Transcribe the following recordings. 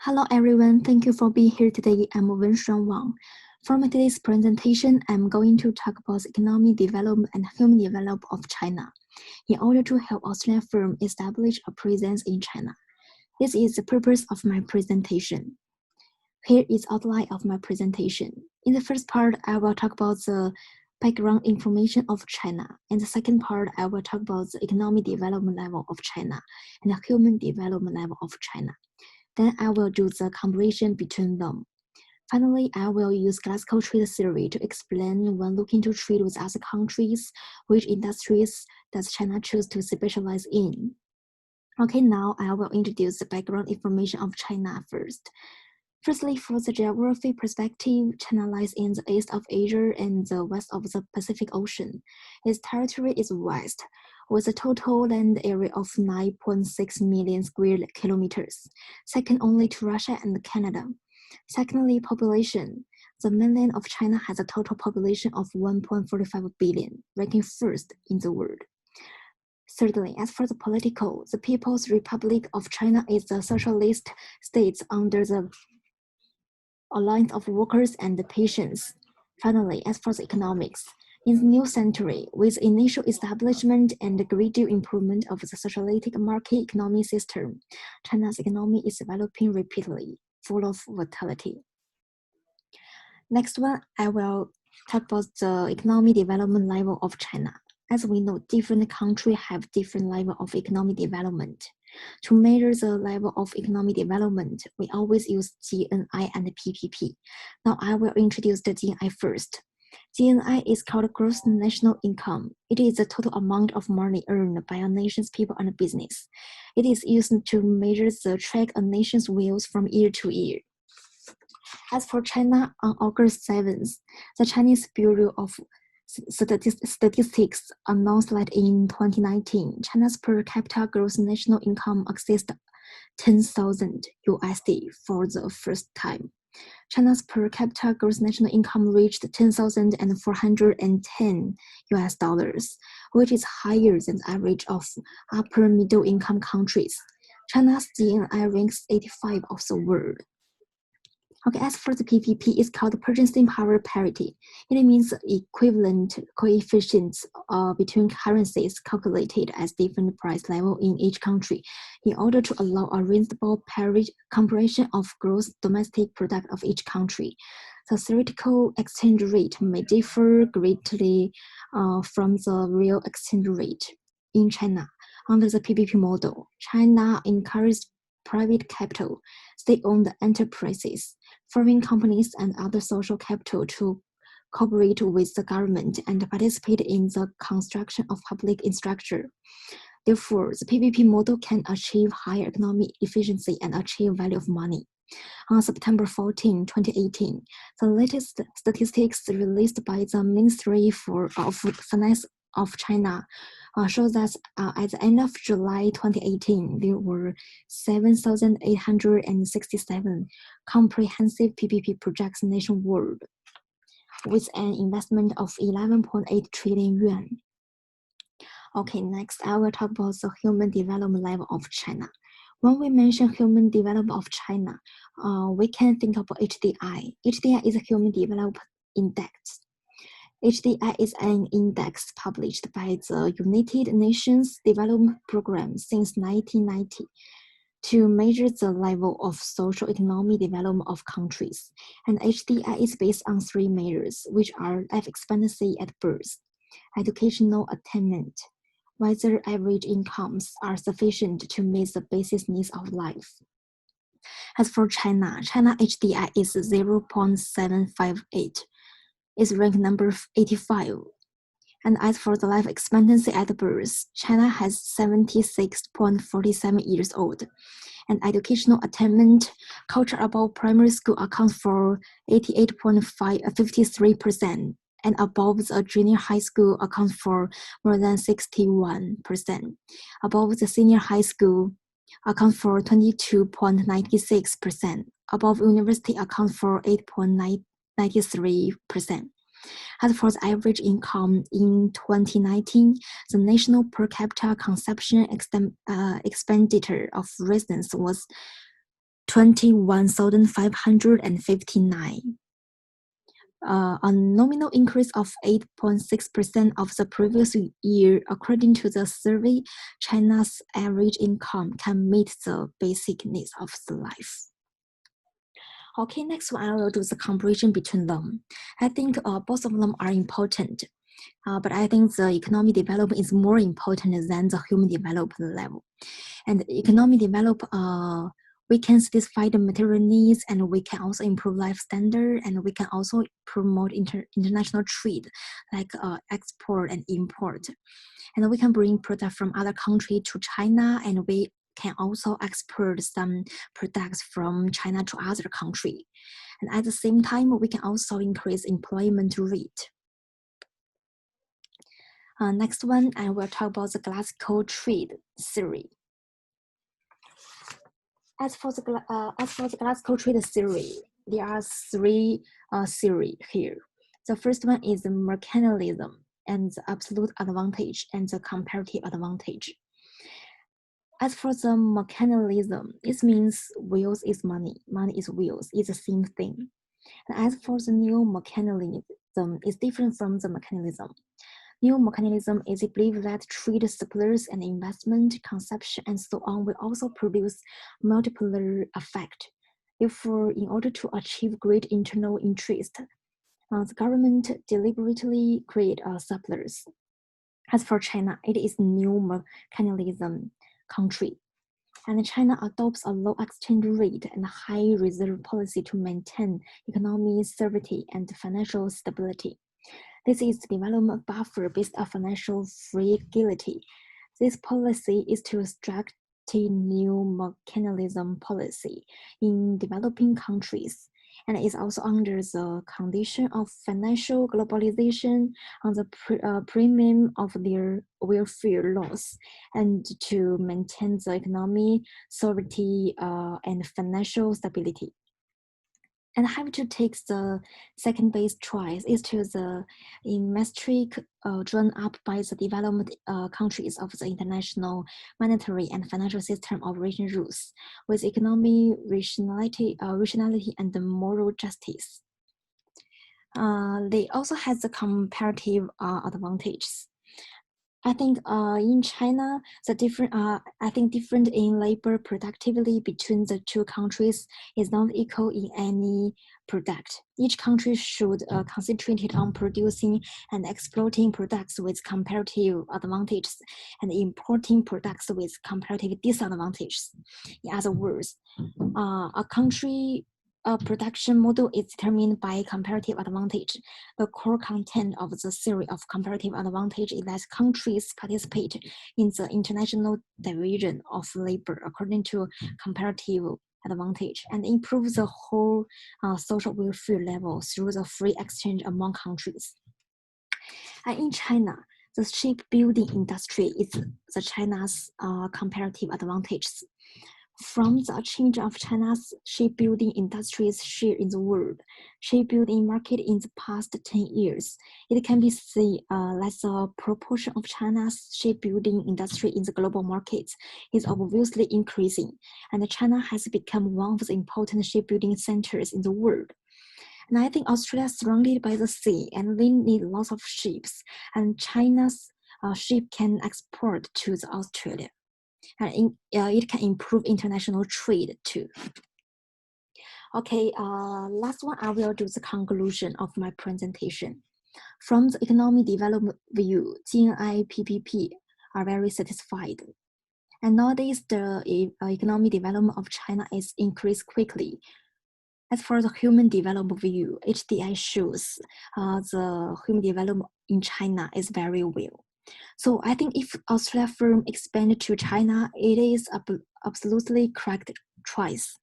Hello everyone, thank you for being here today. I'm Wenshuan Wang. For my today's presentation, I'm going to talk about economic development and human development of China in order to help Australian firms establish a presence in China. This is the purpose of my presentation. Here is outline of my presentation. In the first part, I will talk about the background information of China. In the second part, I will talk about the economic development level of China and the human development level of China. Then I will do the comparison between them. Finally, I will use classical trade theory to explain when looking to trade with other countries, which industries does China choose to specialize in. Okay, now I will introduce the background information of China first. Firstly, for the geography perspective, China lies in the east of Asia and the west of the Pacific Ocean. Its territory is vast, with a total land area of 9.6 million square kilometers, second only to Russia and Canada. Secondly, population. The mainland of China has a total population of 1.45 billion, ranking first in the world. Thirdly, as for the political, the People's Republic of China is the socialist state under the Alliance of Workers and Patients. Finally, as for the economics, in the new century, with initial establishment and gradual improvement of the socialistic market economy system, China's economy is developing rapidly, full of vitality. Next one, I will talk about the economic development level of China. As we know, different countries have different level of economic development. To measure the level of economic development, we always use GNI and PPP. Now I will introduce the GNI first. GNI is called gross national income. It is the total amount of money earned by a nation's people and business. It is used to measure the track a nation's wealth from year to year. As for China, on August 7th, the Chinese Bureau of Statistics announced that in 2019, China's per capita gross national income exceeded 10,000 USD for the first time. China's per capita gross national income reached 10,410 US dollars, which is higher than the average of upper middle income countries. China's GNI ranks 85 of the world. Okay, as for the PPP, it's called purchasing power parity. It means equivalent coefficients between currencies calculated as different price level in each country in order to allow a reasonable comparison of gross domestic product of each country. The theoretical exchange rate may differ greatly from the real exchange rate in China. Under the PPP model, China encouraged private capital, state-owned enterprises, foreign companies, and other social capital to cooperate with the government and participate in the construction of public infrastructure. Therefore, the PPP model can achieve higher economic efficiency and achieve value of money. On September 14, 2018, the latest statistics released by the Ministry of Finance of China shows that at the end of July 2018, there were 7,867 comprehensive PPP projects nationwide, with an investment of 11.8 trillion yuan. Okay, next I will talk about the human development level of China. When we mention human development of China, we can think about HDI. HDI is a Human Development Index. HDI is an index published by the United Nations Development Programme since 1990 to measure the level of socio-economic development of countries. And HDI is based on three measures, which are life expectancy at birth, educational attainment, whether average incomes are sufficient to meet the basic needs of life. As for China HDI is 0.758. Is ranked number 85. And as for the life expectancy at birth, China has 76.47 years old. And educational attainment, culture above primary school accounts for 88.53%, and above the junior high school accounts for more than 61%. Above the senior high school accounts for 22.96%. Above university accounts for 8.93%. As for the average income in 2019, the national per capita consumption expenditure of residents was 21,559. A nominal increase of 8.6% of the previous year. According to the survey, China's average income can meet the basic needs of the life. Okay, next one I will do the comparison between them. I think both of them are important, but I think the economic development is more important than the human development level. And economic development, we can satisfy the material needs, and we can also improve life standard, and we can also promote international trade, like export and import. And we can bring products from other countries to China, and we can also export some products from China to other countries. And at the same time, we can also increase employment rate. Next one, I will talk about the classical trade theory. As for the classical trade theory, there are three theories here. The first one is the mechanism and the absolute advantage and the comparative advantage. As for the mechanism, it means wheels is money, money is wheels, it's the same thing. And as for the new mechanism, it's different from the mechanism. New mechanism is a belief that trade, supplies, and investment, consumption, and so on will also produce multiplier effect. Therefore, in order to achieve great internal interest, the government deliberately create suppliers. As for China, it is new mechanism country, and China adopts a low exchange rate and high reserve policy to maintain economic stability and financial stability. This is the development buffer based on financial fragility. This policy is to strike a new mechanism policy in developing countries, and is also under the condition of financial globalization on the premium of their welfare laws, and to maintain the economic sovereignty and financial stability. And have to take the second base choice is to the metric drawn up by the development countries of the international monetary and financial system operation rules with economic rationality and the moral justice. They also have the comparative advantages. I think in China, different in labor productivity between the two countries is not equal in any product. Each country should concentrate on producing and exploiting products with comparative advantages and importing products with comparative disadvantages. In other words, a country production model is determined by comparative advantage. The core content of the theory of comparative advantage is that countries participate in the international division of labor according to comparative advantage and improve the whole social welfare level through the free exchange among countries. And in China, the shipbuilding industry is the China's comparative advantage. From the change of China's shipbuilding industry's share in the world, shipbuilding market in the past 10 years, it can be seen that the proportion of China's shipbuilding industry in the global markets is obviously increasing, and China has become one of the important shipbuilding centers in the world. And I think Australia is surrounded by the sea, and they need lots of ships, and China's ship can export to the Australia. And it can improve international trade too. Okay, last one, I will do the conclusion of my presentation. From the economic development view, GNI, PPP are very satisfied. And nowadays, the economic development of China is increased quickly. As for the human development view, HDI shows the human development in China is very well. So I think if Australia firm expand to China, it is absolutely correct choice.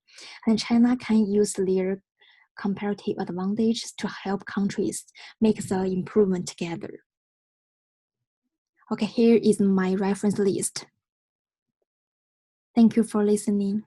And China can use their comparative advantage to help countries make the improvement together. Okay, here is my reference list. Thank you for listening.